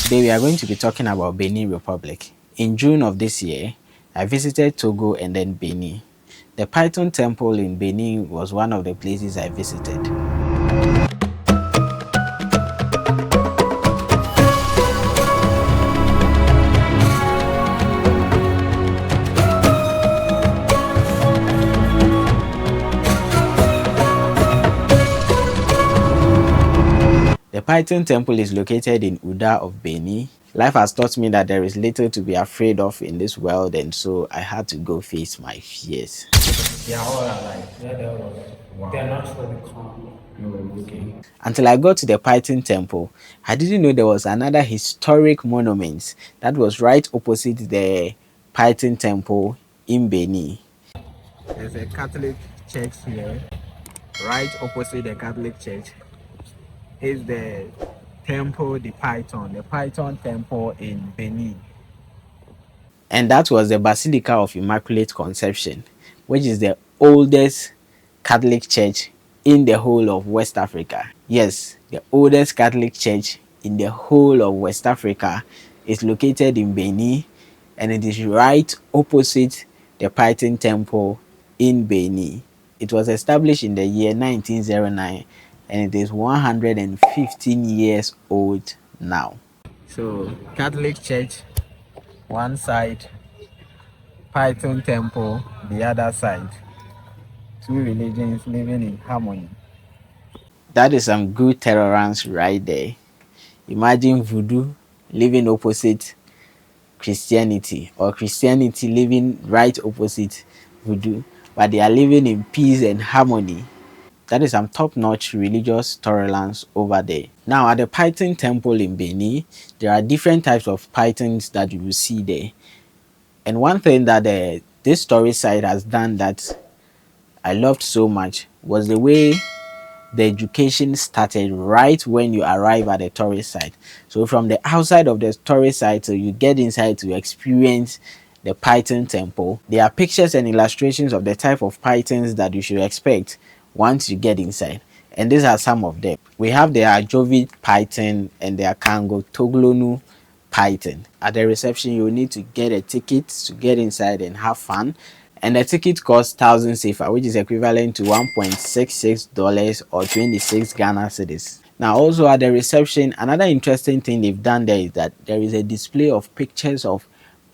Today we are going to be talking about Benin Republic. In June of this year, I visited Togo and then Benin. The Python Temple in Benin was one of the places I visited. The Python Temple is located in Uda of Benin. Life has taught me that there is little to be afraid of in this world, and so I had to go face my fears. They are all alive. Yeah, they're all alive. Wow. They are naturally calm. Okay. Until I got to the Python Temple, I didn't know there was another historic monument that was right opposite the Python Temple in Benin. There's a Catholic church here, right opposite the Catholic church is the Temple the Python Temple in Benin. And that was the Basilica of Immaculate Conception, which is the oldest Catholic church in the whole of West Africa. Yes, the oldest Catholic church in the whole of West Africa is located in Benin, and it is right opposite the Python Temple in Benin. It was established in the year 1909 and it is 115 years old now. So, Catholic Church one side, Python Temple the other side. Two religions living in harmony. That is some good tolerance right there. Imagine voodoo living opposite Christianity, or Christianity living right opposite voodoo, but they are living in peace and harmony. That is some top-notch religious tolerance over there. Now, at the Python Temple in Benin, there are different types of pythons that you will see there. And one thing that this story site has done that I loved so much was the way the education started right when you arrive at the tourist site. So from the outside of the tourist site till you get inside to experience the Python Temple, there are pictures and illustrations of the type of pythons that you should expect once you get inside. And these are some of them. We have the Ajovi python and the Akango Toglonu python. At the reception, you will need to get a ticket to get inside and have fun. And the ticket costs 1,000 CFA, which is equivalent to $1.66 or 26 Ghana cedis. Now, also at the reception, another interesting thing they've done there is that there is a display of pictures of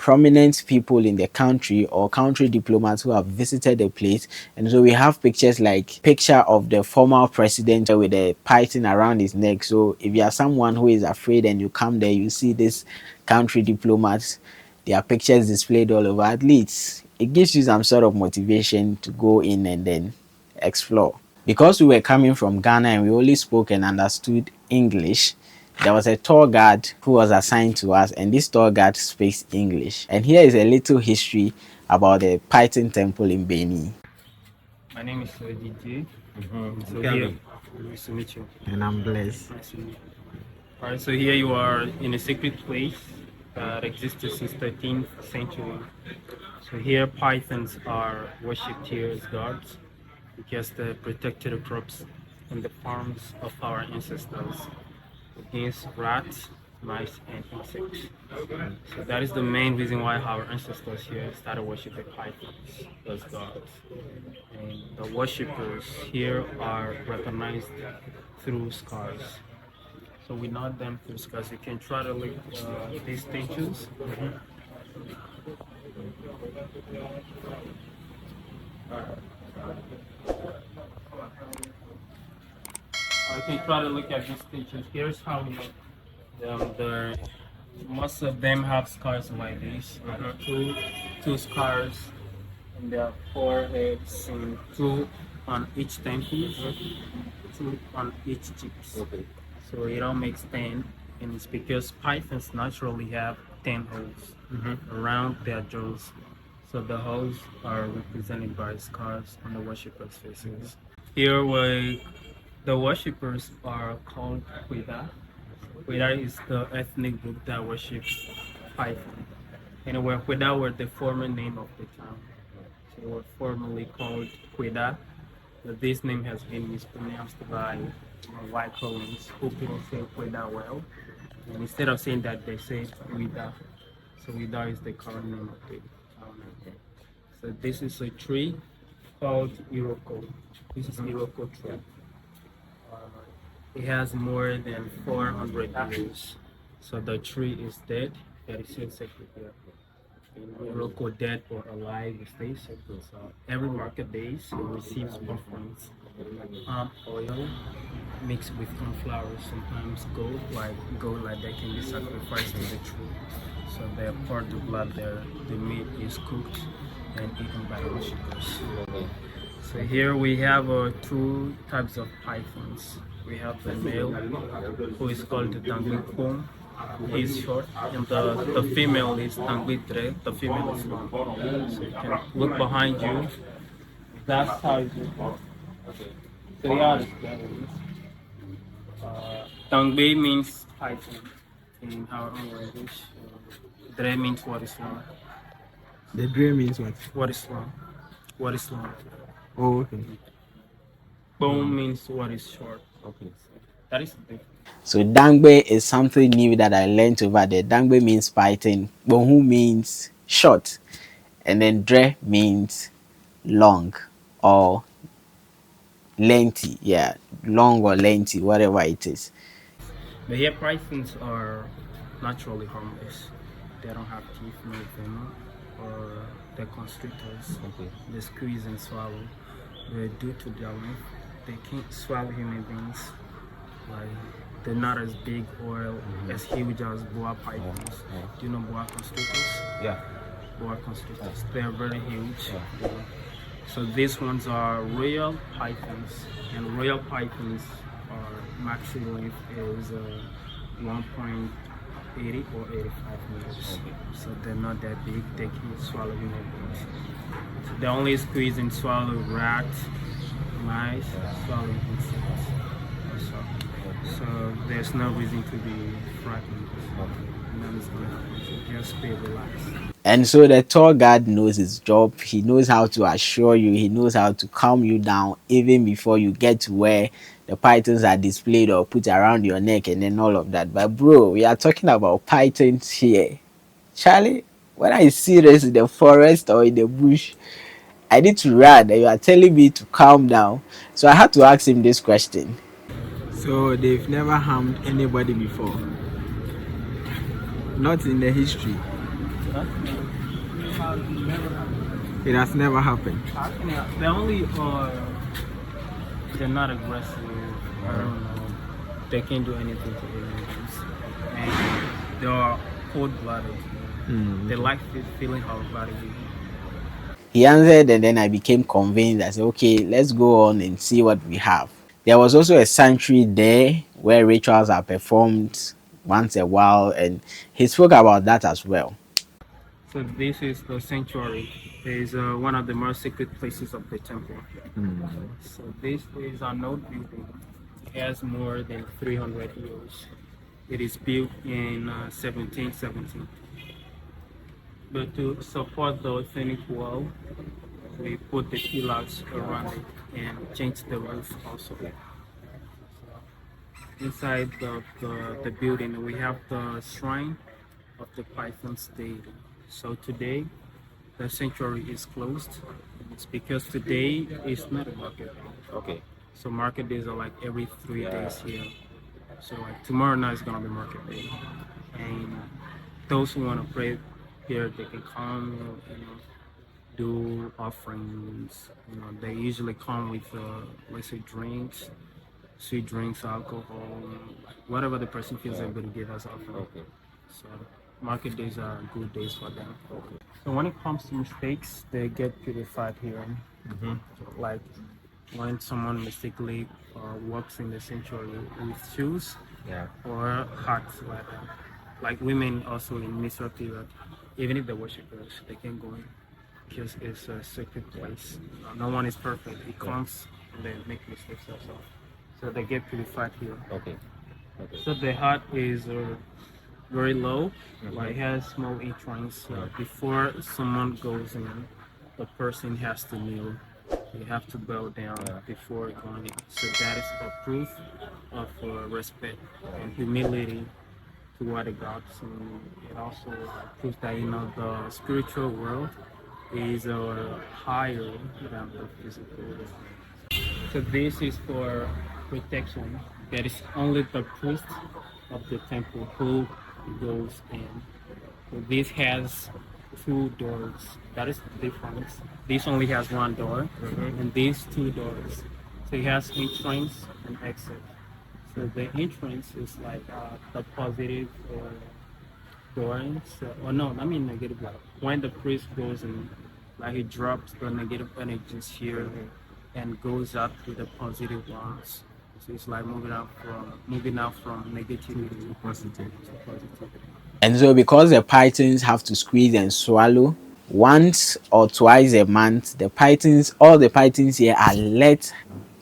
prominent people in the country or country diplomats who have visited the place. And so we have pictures like picture of the former president with a python around his neck. So if you are someone who is afraid and you come there, you see this country diplomats, their pictures displayed all over. At least it gives you some sort of motivation to go in and then explore. Because we were coming from Ghana and we only spoke and understood English, there was a tour guide who was assigned to us, and this tour guide speaks English. And here is a little history about the Python Temple in Benin. My name is DJ. So Okay. here, nice to meet you. And I'm blessed. Nice to meet you. All right, so here you are in a sacred place that existed since 13th century. So here pythons are worshipped here as gods because they protected the crops and the farms of our ancestors against rats, mice, and insects. So that is the main reason why our ancestors here started worshiping pythons as gods. And the worshippers here are recognized through scars. So we know them through scars. You can try to look these statues. I can try to look at these statues. Here's how we know them. Most of them have scars like this. Two scars on their foreheads and two on each temple, two on each cheeks. Okay. So it all makes 10, and it's because pythons naturally have 10 holes around their jaws. So the holes are represented by scars on the worshippers' faces. Here the worshippers are called Kweda. Kweda is the ethnic group that worships Python. Anyway, Kweda were the former name of the town. So they were formerly called Kweda, but this name has been mispronounced by white colonists who couldn't say Kweda well. And instead of saying that, they say Wida. So Wida is the current name of the town. So this is a tree called Iroko. This is Iroko tree. Uh, it has more than 400 years. So the tree is dead. That is still sacred here. Morocco, dead or alive, stays sacred. So every market days it receives offerings, oil mixed with cornflour, sometimes gold like that can be sacrificed to the tree. So they pour the blood there. The meat is cooked and eaten by the worshippers. So here we have two types of pythons. We have the male, who is called the Tanglipong. He's short, and the female is Tanglitre. The female is long. So you can look behind you. That's how it looks. So yeah, Tangbe means python in our own language. Dre means what is long. The dream means what? What is long? What is long? Oh, okay. Bone means what is short. Okay. That is the difference. So Dangbe is something new that I learned over there. Dangbe means python, Bohu means short, and then Dre means long or lengthy. Yeah, long or lengthy, whatever it is. The hair pythons are naturally harmless. They don't have teeth, no venom, or they're constrictors. Okay. They squeeze and swallow. Due to their length, they can't swallow human beings. Like they're not as big or as huge as boa pythons. Do you know boa constrictors? Yeah. Boa constrictors. They are very huge. Yeah. So these ones are royal pythons, and royal pythons are maximum length is 1.80 or 85 meters. Okay. So they're not that big. They can't swallow human beings. So they only squeeze and swallow rats, mice, swallow insects. So there's no reason to be frightened. None is going to happen. So just stay relaxed. And so the tour guide knows his job. He knows how to assure you. He knows how to calm you down even before you get to where the pythons are displayed or put around your neck and then all of that. But bro, we are talking about pythons here. Charlie, when I see this in the forest or in the bush, I need to run and you are telling me to calm down. So I had to ask him this question. So they've never harmed anybody before? Not in the history. It has never happened. They only they're not aggressive. I don't know. They can't do anything to humans. And they are cold-blooded. They like feeling how body is. He answered and then I became convinced. I said, okay, let's go on and see what we have. There was also a sanctuary there where rituals are performed once a while, and he spoke about that as well. So this is the sanctuary. It is one of the most sacred places of the temple. So this is an old building. It has more than 300 years. It is built in 1717. But to support the authentic wall, we put the pillars around it and changed the roof also. Inside the building, we have the shrine of the Python's deity. So today, the sanctuary is closed. It's because today is not a market day. Okay. So market days are like every 3 days here. So like tomorrow night is gonna be market day, and those who want to pray here, they can come, do offerings. They usually come with let's say drinks, sweet drinks, alcohol, whatever the person feels able to give as offering. Okay. So market days are good days for them. Okay. So when it comes to mistakes, they get purified here. Like when someone mistakenly walks in the sanctuary with shoes, yeah, or hats like that. Like women also in menstrual period, even if they're worshipers, they can go in because it's a sacred place. No one is perfect. It comes and they make mistakes also. So they get purified here. Okay. Okay. So the heart is very low, like it has small entrance. Before someone goes in, the person has to kneel. You have to bow down before going in. So that is a proof of respect and humility to other gods, and it also proves that the spiritual world is higher than the physical world. So this is for protection. There is only the priest of the temple who goes in. So this has two doors. That is the difference. This only has one door, and these two doors. So it has entrance and exit. So the entrance is like the positive doors. Or no, I mean negative. Like when the priest goes in, like he drops the negative energies here and goes up to the positive ones. So it's like moving out from negativity to positive. And so, because the pythons have to squeeze and swallow once or twice a month, all the pythons here are let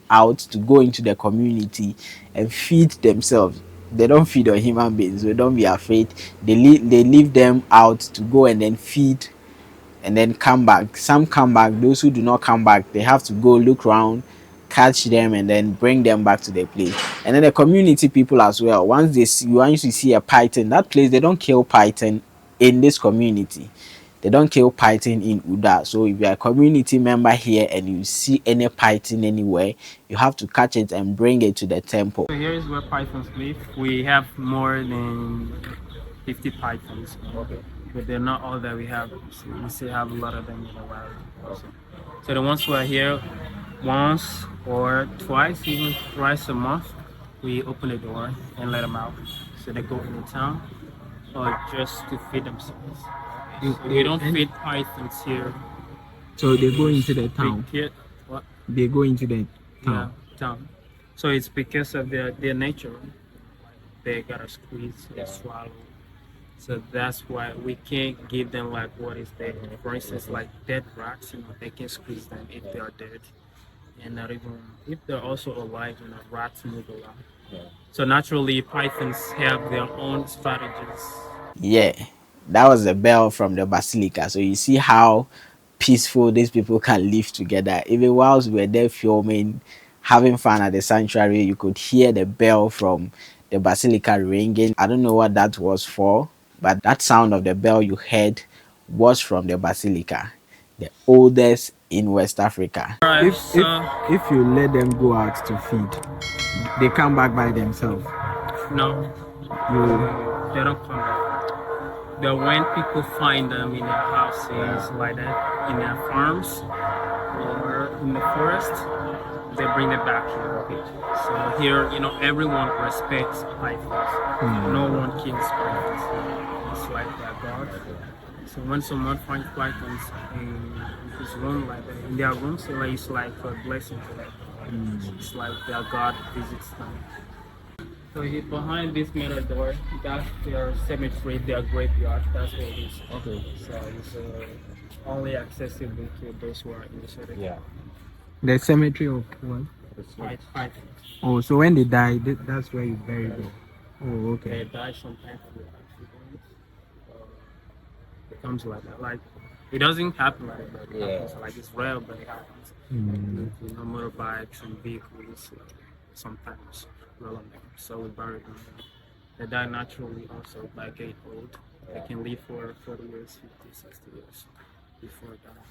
out to go into the community and feed themselves. They don't feed on human beings, so don't be afraid. They leave them out to go and then feed and then come back. Some come back. Those who do not come back, they have to go look around, catch them, and then bring them back to the place. And then the community people as well. Once you see a python, that place they don't kill python in this community. They don't kill python in Uda. So if you're a community member here and you see any python anywhere, you have to catch it and bring it to the temple. So here is where pythons live. We have more than 50 pythons. Okay. But they're not all that we have. So we still have a lot of them in the wild also. So the ones who are here once or twice, even thrice a month, we open the door and let them out. So they go in the town or just to feed themselves. So we don't feed pythons here. So they go into the We get what? They go into the Yeah, town. So it's because of their nature. They gotta squeeze and swallow. So that's why we can't give them like what is dead. For instance, like dead rats, they can squeeze them if they are dead. And not even if they're also alive, rats move a lot. So naturally pythons have their own strategies. Yeah, that was the bell from the basilica. So you see how peaceful these people can live together. Even whilst we were there filming, having fun at the sanctuary, you could hear the bell from the basilica ringing. I don't know what that was for, but that sound of the bell you heard was from the basilica, the oldest in West Africa. Alright, If you let them go out to feed, they come back by themselves. no, they don't come back. That when people find them in their houses, like that, in their farms or in the forest, they bring it back here. Okay. So here, everyone respects pythons. No one kills pythons. It's like their god. So when someone finds pythons in his room, like that, in their room, so like, it's like a blessing to them. It's like their god visits them. So behind this mirror door, that's their cemetery, their graveyard. That's what it is. Okay. So it's only accessible to those who are in the cemetery. Yeah. The cemetery of what? Five. Oh, so when they die, that's where you bury them. Oh, okay. They die sometimes through accidents. It comes like that. Like it doesn't happen like that. But it happens. Like it's rare, but it happens. Motorbikes and vehicles sometimes roll on them. So we bury them. They die naturally also by getting old. They can live for 40 years, 50, 60 years before dying.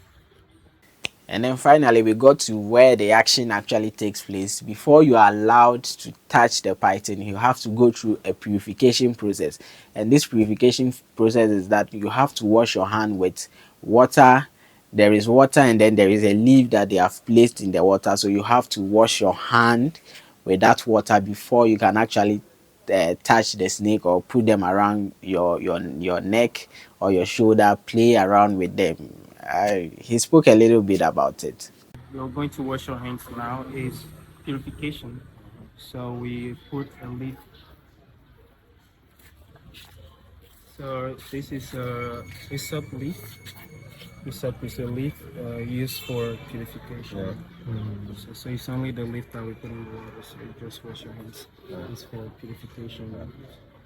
And then finally, we got to where the action actually takes place. Before you are allowed to touch the python, you have to go through a purification process. And this purification process is that you have to wash your hand with water. There is water, and then there is a leaf that they have placed in the water. So you have to wash your hand with that water before you can actually touch the snake or put them around your neck or your shoulder, play around with them. He spoke a little bit about it. You're going to wash your hands now is purification. So we put a leaf. So this is a hyssop leaf. Hyssop is a leaf used for purification. So it's only the leaf that we put in the water. So you just wash your hands. It's for purification.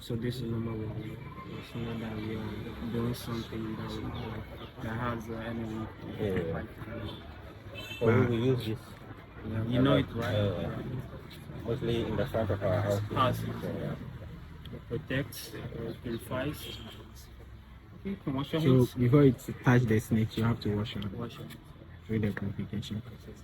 So this is normal way. It's not that we are doing something that has energy. We use this You know it, right? mostly in the front of our house. House. It protects or purifies. Okay, you can wash your So hands. before it touch the snake, you have to wash your Wash your hands. through the purification process.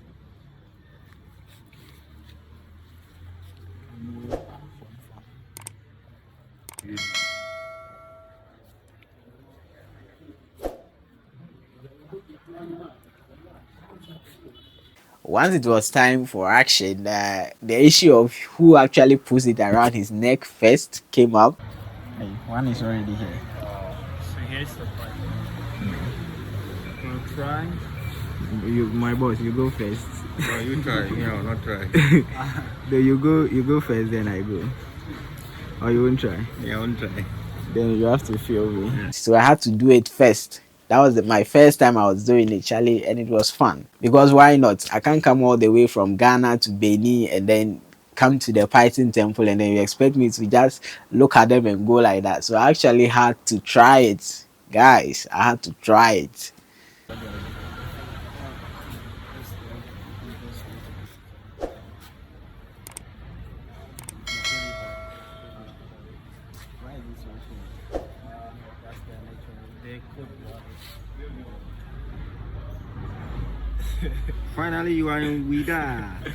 Once it was time for action, the issue of who actually puts it around his neck first came up. Hey, one is already here. So here's the part. You try. My boss, you go first. No, you try. Me, I will not try. No, you go first, then I go. Or you won't try. Me, I won't try. Then you have to feel me. So I had to do it first. That was my first time I was doing it, Charlie, and it was fun. Because why not? I can't come all the way from Ghana to Benin and then come to the Python temple and then you expect me to just look at them and go like that. So I actually had to try it. Guys, I had to try it. Finally, you are in Wida.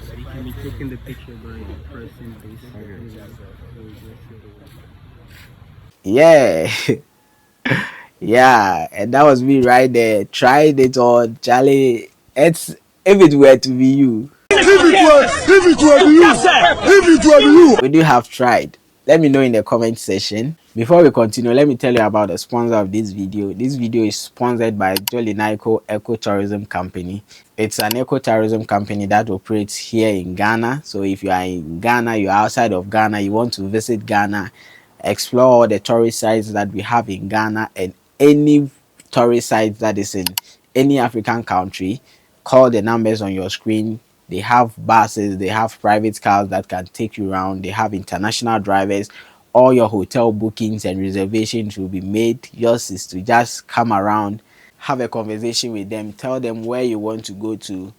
So you can be taking the picture by pressing this. Yeah. Yeah, and that was me right there. Tried it on, Charlie. It's if it were to be you. Would you have tried? Let me know in the comment section. Before we continue, let me tell you about the sponsor of this video. This video is sponsored by Jolly Naiko Ecotourism Company. It's an ecotourism company that operates here in Ghana. So if you are in Ghana, you're outside of Ghana, you want to visit Ghana, explore all the tourist sites that we have in Ghana and any tourist site that is in any African country, call the numbers on your screen. They have buses, they have private cars that can take you around, they have international drivers. All your hotel bookings and reservations will be made. Yours is to just come around, have a conversation with them, tell them where you want to go to,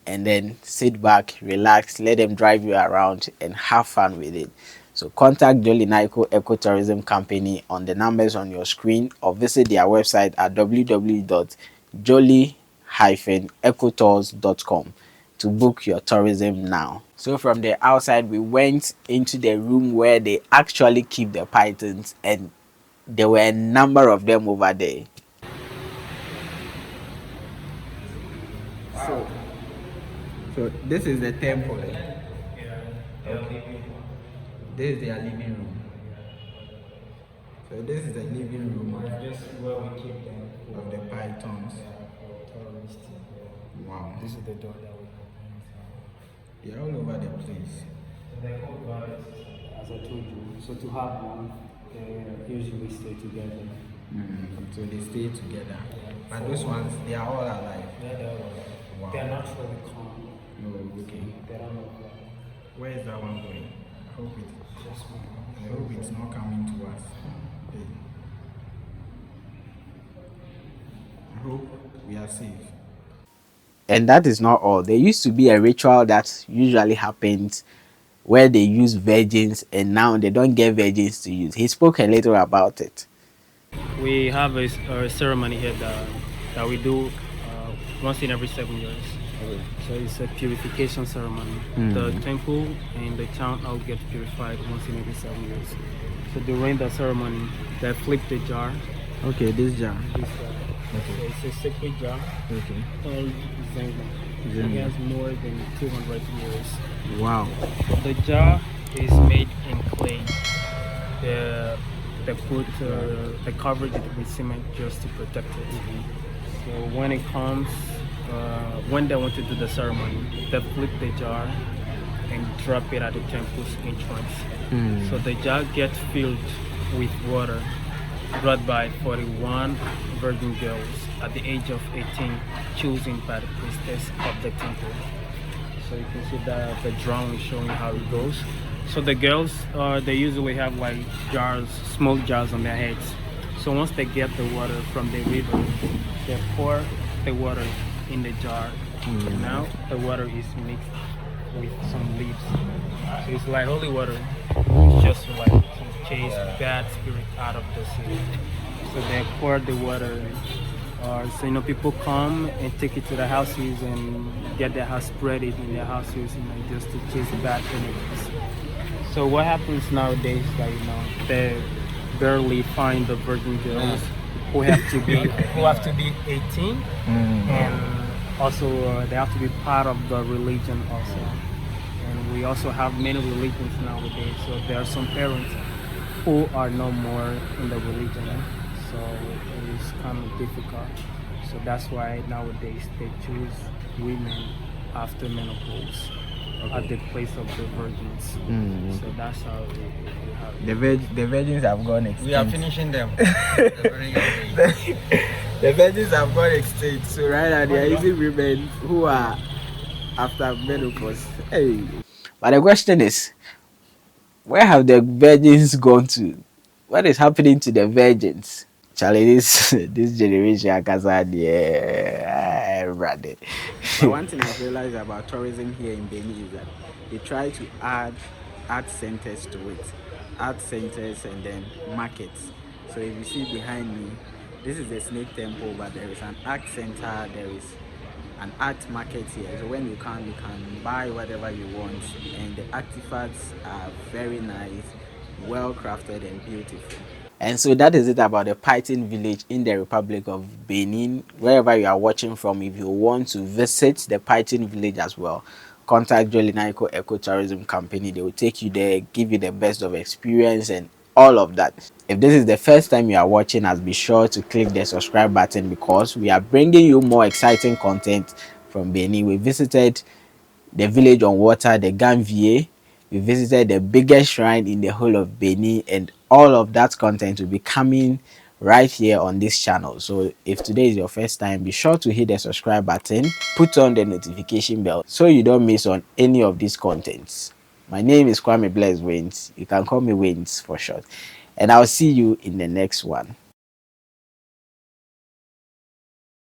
and then sit back, relax, let them drive you around and have fun with it. So contact Jolly Naiko Ecotourism Company on the numbers on your screen or visit their website at www.jolly-ecotours.com to book your tourism now. So from the outside, we went into the room where they actually keep the pythons, and there were a number of them over there. So this is the temple. Okay. This is their living room. So this is the living room of, This is where we keep them of the pythons. for tourists. Wow. This is the door that we They're all over the place. They call guys, as I told you. So to have one, they usually stay together. So they stay together. But those ones, they are all alive. Yeah, they're Wow. they're naturally calm. Oh, okay. They don't look like Where is that one going? I hope just one. it's not coming to us. Hey. I hope we are safe. And that is not all. There used to be a ritual that usually happens where they use virgins and now they don't get virgins to use. He spoke a little about it. We have a ceremony here that we do once in every 7 years. So it's a purification ceremony. The temple and the town all get purified once in every 7 years. So during the ceremony, they flip the jar. Okay, this jar. This, so it's a sacred jar Okay. called Zenga. It has more than 200 years. Wow. The jar is made in clay. They covered it with cement just to protect it. So when it comes, when they want to do the ceremony, they flip the jar and drop it at the temple's entrance. So the jar gets filled with water brought by 41 virgin girls at the age of 18, chosen by the priestess of the temple. So you can see the drawing showing how it goes. So the girls, they usually have like jars, small jars on their heads. So once they get the water from the river, they pour the water in the jar. Now the water is mixed with some leaves. So it's like holy water. It's just like to chase bad spirit out of the city. So they pour the water in. So people come and take it to the houses and get the house spread it in their houses, just to chase bad energies. So what happens nowadays, that they barely find the virgin girls who have to be 18, and also they have to be part of the religion also. And we also have many religions nowadays. So there are some parents who are no more in the religion, so it's kind of difficult. So that's why nowadays they choose women after menopause at the place of the virgins. So that's how we have it. The virgins have gone extinct. We are finishing them. They're very young age. The virgins have gone extinct. So right now they are using women who are after menopause. Hey. But the question is, where have the virgins gone to? What is happening to the virgins? Charlie, this generation, yeah, brother. But one thing I've realized about tourism here in Benin is that they try to add art centers to it, art centers and then markets. So if you see behind me, this is the Snake Temple, but there is an art center, there is an art market here. So when you can buy whatever you want, and the artifacts are very nice, well crafted and beautiful. And so that is it about the Python village in the Republic of Benin. Wherever you are watching from, if you want to visit the Python village as well, contact Jolinaiko Ecotourism Company. They will take you there, give you the best of experience and all of that. If this is the first time you are watching us, be sure to click the subscribe button because we are bringing you more exciting content from Benin. We visited the village on water, the Ganvier. We visited the biggest shrine in the whole of Benin, and all of that content will be coming right here on this channel. So if today is your first time, be sure to hit the subscribe button, put on the notification bell so you don't miss on any of these contents. My name is Kwame Bless Waynes. You can call me Waynes for short, and I'll see you in the next one.